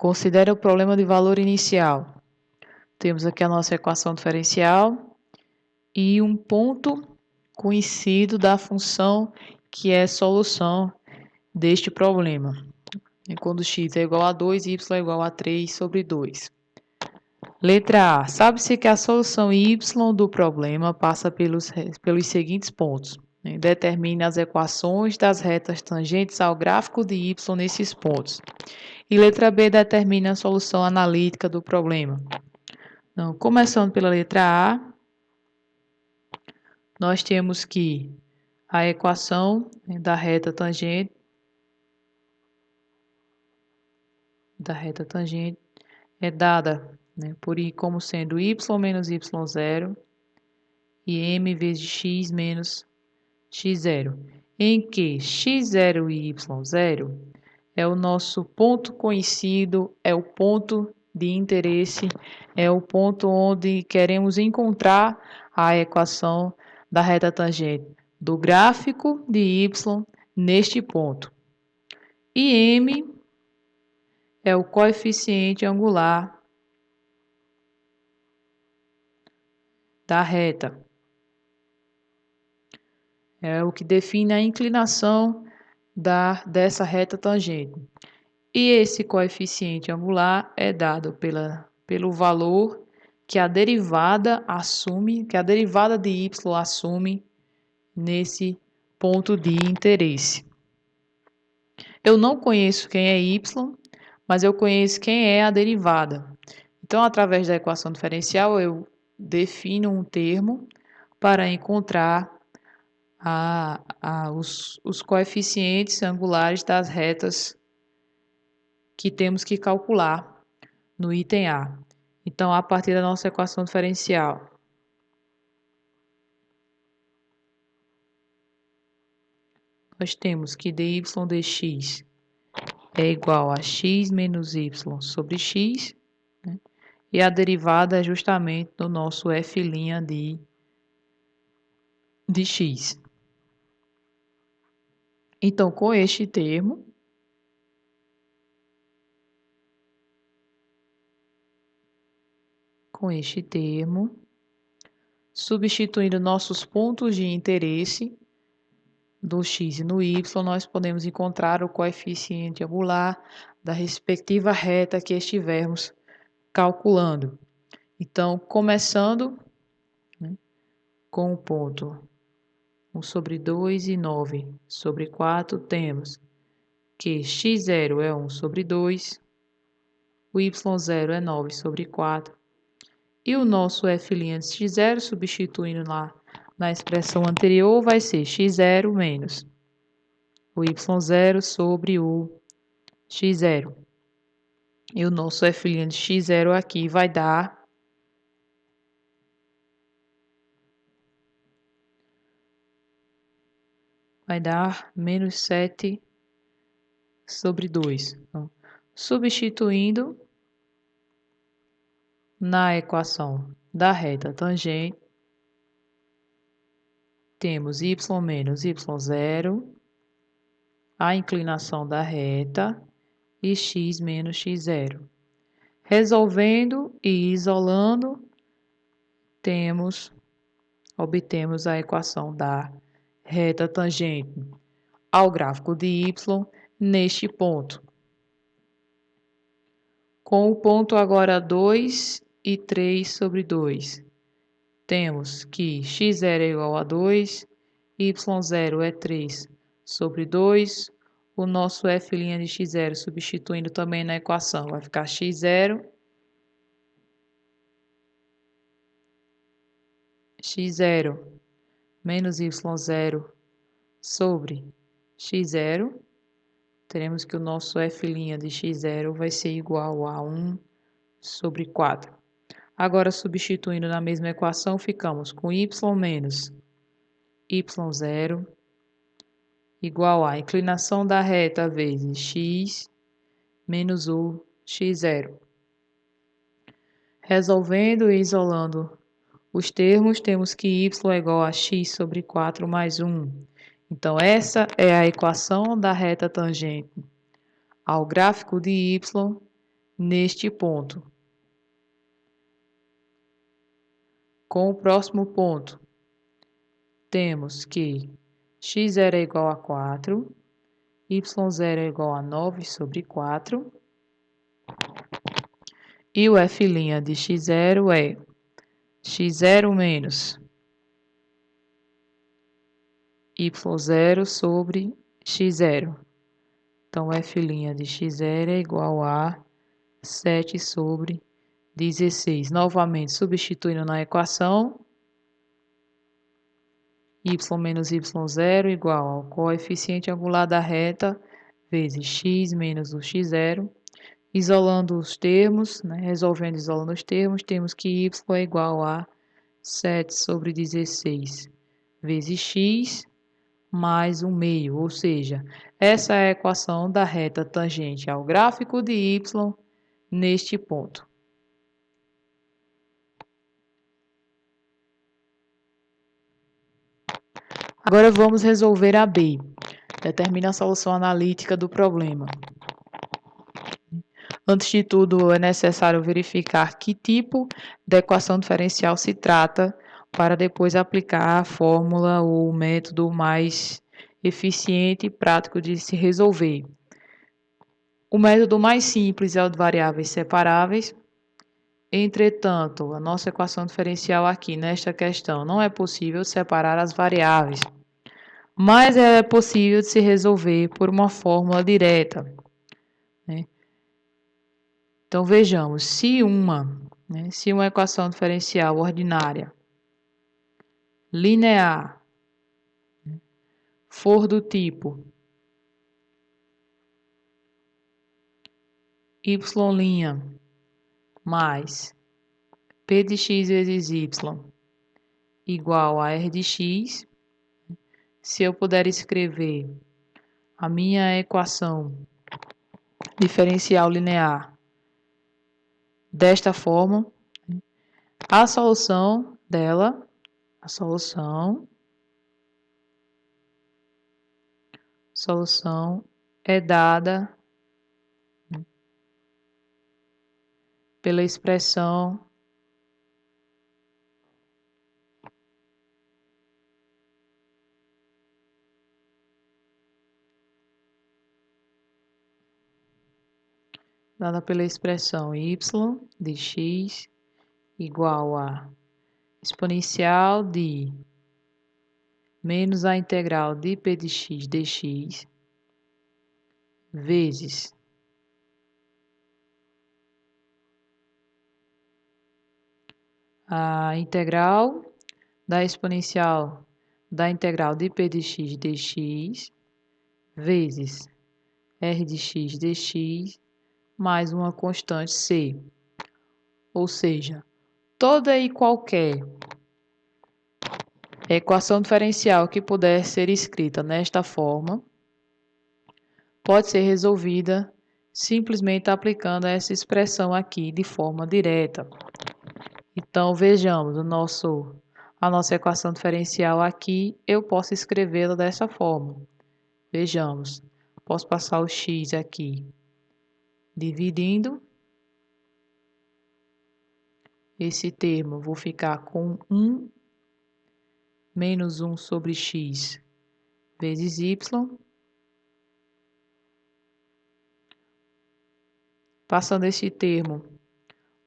Considere o problema de valor inicial. Temos aqui a nossa equação diferencial e um ponto conhecido da função que é solução deste problema. Quando x é igual a 2, y é igual a 3 sobre 2. Letra A. Sabe-se que a solução y do problema passa pelos seguintes pontos. Determine as equações das retas tangentes ao gráfico de y nesses pontos. E letra B. Determine a solução analítica do problema. Então, começando pela letra A, nós temos que a equação da reta tangente é dada por I como sendo y menos y0 e m vezes x menos x0, em que x0 e y0 é o nosso ponto conhecido, é o ponto de interesse, é o ponto onde queremos encontrar a equação da reta tangente do gráfico de y neste ponto. E m é o coeficiente angular da reta. É o que define a inclinação dessa reta tangente. E esse coeficiente angular é dado pelo valor que a derivada assume, que a derivada de y assume nesse ponto de interesse. Eu não conheço quem é y, mas eu conheço quem é a derivada. Então, através da equação diferencial, eu defino um termo para encontrar os coeficientes angulares das retas que temos que calcular no item A. Então, a partir da nossa equação diferencial, nós temos que dy dx é igual a x menos y sobre x, e a derivada é justamente do nosso f' de x. Então, com este termo, substituindo nossos pontos de interesse do x e no y, nós podemos encontrar o coeficiente angular da respectiva reta que estivermos calculando. Então, começando com o ponto 1 sobre 2 e 9 sobre 4, temos que x0 é 1 sobre 2, o y0 é 9 sobre 4, e o nosso f' de x0, substituindo lá na expressão anterior, vai ser x0 menos o y0 sobre o x0. E o nosso f' de x0 aqui vai dar menos 7 sobre 2. Então, substituindo na equação da reta tangente, temos y menos y0, a inclinação da reta, e x menos x0. Resolvendo e isolando, obtemos a equação da reta tangente ao gráfico de y neste ponto. Com o ponto agora 2 e 3 sobre 2, temos que x0 é igual a 2, y0 é 3 sobre 2, o nosso f' de x0 substituindo também na equação, vai ficar x0 menos y0 sobre x0, teremos que o nosso f' de x0 vai ser igual a 1 sobre 4. Agora, substituindo na mesma equação, ficamos com y menos y0 igual a inclinação da reta vezes x menos o x0. Resolvendo e isolando os termos, temos que y é igual a x sobre 4 mais 1. Então, essa é a equação da reta tangente ao gráfico de y neste ponto. Com o próximo ponto, temos que x0 é igual a 4, y0 é igual a 9 sobre 4, e o f' de x0 é x0 menos y0 sobre x0. Então, f' de x0 é igual a 7 sobre 16. Novamente, substituindo na equação, y menos y0 igual ao coeficiente angular da reta vezes x menos o x0. Isolando os termos, resolvendo isolando os termos, temos que y é igual a 7 sobre 16 vezes x mais 1 meio, ou seja, essa é a equação da reta tangente ao gráfico de y neste ponto. Agora vamos resolver a B. Determina a solução analítica do problema. Antes de tudo, é necessário verificar que tipo de equação diferencial se trata para depois aplicar a fórmula ou o método mais eficiente e prático de se resolver. O método mais simples é o de variáveis separáveis. Entretanto, a nossa equação diferencial aqui nesta questão não é possível separar as variáveis, mas é possível de se resolver por uma fórmula direta. Então, vejamos, se uma equação diferencial ordinária linear for do tipo y' mais p de x vezes y igual a r de x, se eu puder escrever a minha equação diferencial linear desta forma, a solução dela, solução é dada pela expressão y de x igual a exponencial de menos a integral de p de x dx vezes a integral da exponencial da integral de p de x dx vezes r de x dx mais uma constante c. Ou seja, toda e qualquer equação diferencial que puder ser escrita nesta forma pode ser resolvida simplesmente aplicando essa expressão aqui de forma direta. Então, vejamos a nossa equação diferencial aqui, eu posso escrevê-la dessa forma. Vejamos, posso passar o x aqui dividindo. Esse termo, vou ficar com 1 menos 1 sobre x vezes y. Passando esse termo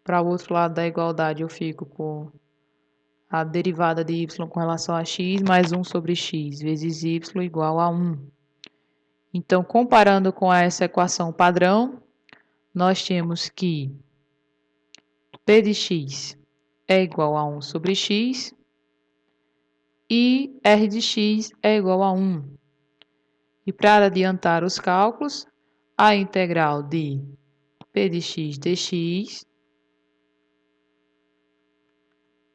para o outro lado da igualdade, eu fico com a derivada de y com relação a x mais 1 sobre x vezes y igual a 1. Então, comparando com essa equação padrão, nós temos que p de x é igual a 1 sobre x e r de x é igual a 1. E para adiantar os cálculos, a integral de p de x dx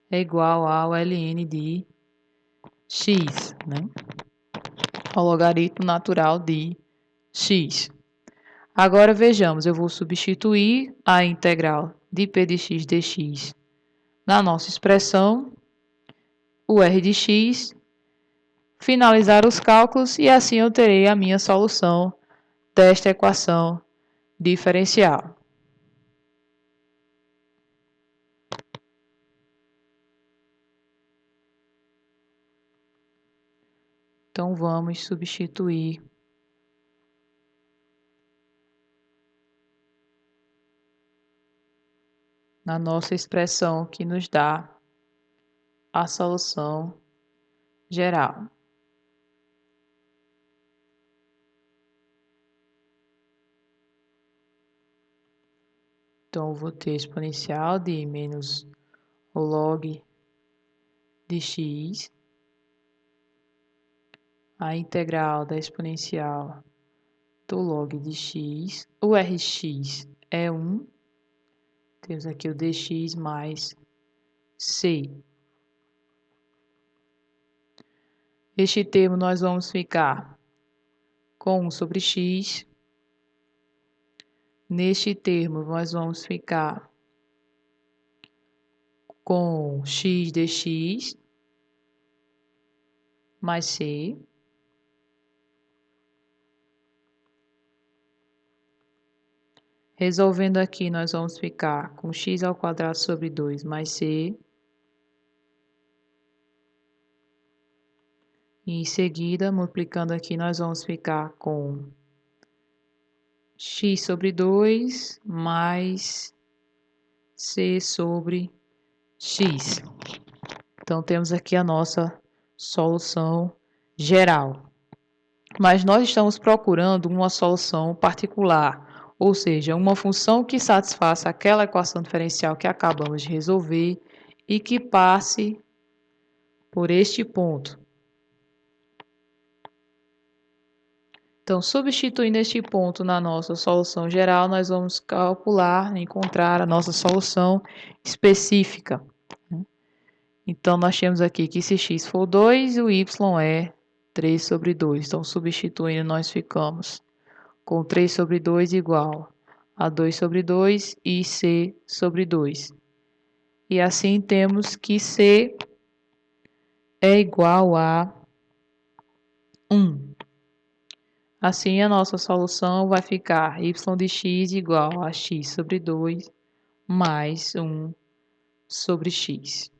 é igual ao ln de x, ao logaritmo natural de x. Agora vejamos, eu vou substituir a integral de p de x dx na nossa expressão, o r de x, finalizar os cálculos e assim eu terei a minha solução desta equação diferencial. Então, vamos substituir na nossa expressão que nos dá a solução geral. Então, eu vou ter exponencial de menos o log de x, a integral da exponencial do log de x, o Rx é 1, temos aqui o dx mais c. Este termo nós vamos ficar com 1 sobre x. Neste termo nós vamos ficar com x dx mais c. Resolvendo aqui, nós vamos ficar com x ao quadrado sobre 2 mais c. E em seguida, multiplicando aqui, nós vamos ficar com x sobre 2 mais c sobre x. Então, temos aqui a nossa solução geral. Mas nós estamos procurando uma solução particular, ou seja, uma função que satisfaça aquela equação diferencial que acabamos de resolver e que passe por este ponto. Então, substituindo este ponto na nossa solução geral, nós vamos calcular, encontrar a nossa solução específica. Então, nós temos aqui que se x for 2, o y é 3 sobre 2. Então, substituindo, nós ficamos com 3 sobre 2 igual a 2 sobre 2 e c sobre 2. E assim temos que c é igual a 1. Assim, a nossa solução vai ficar y de x igual a x sobre 2 mais 1 sobre x.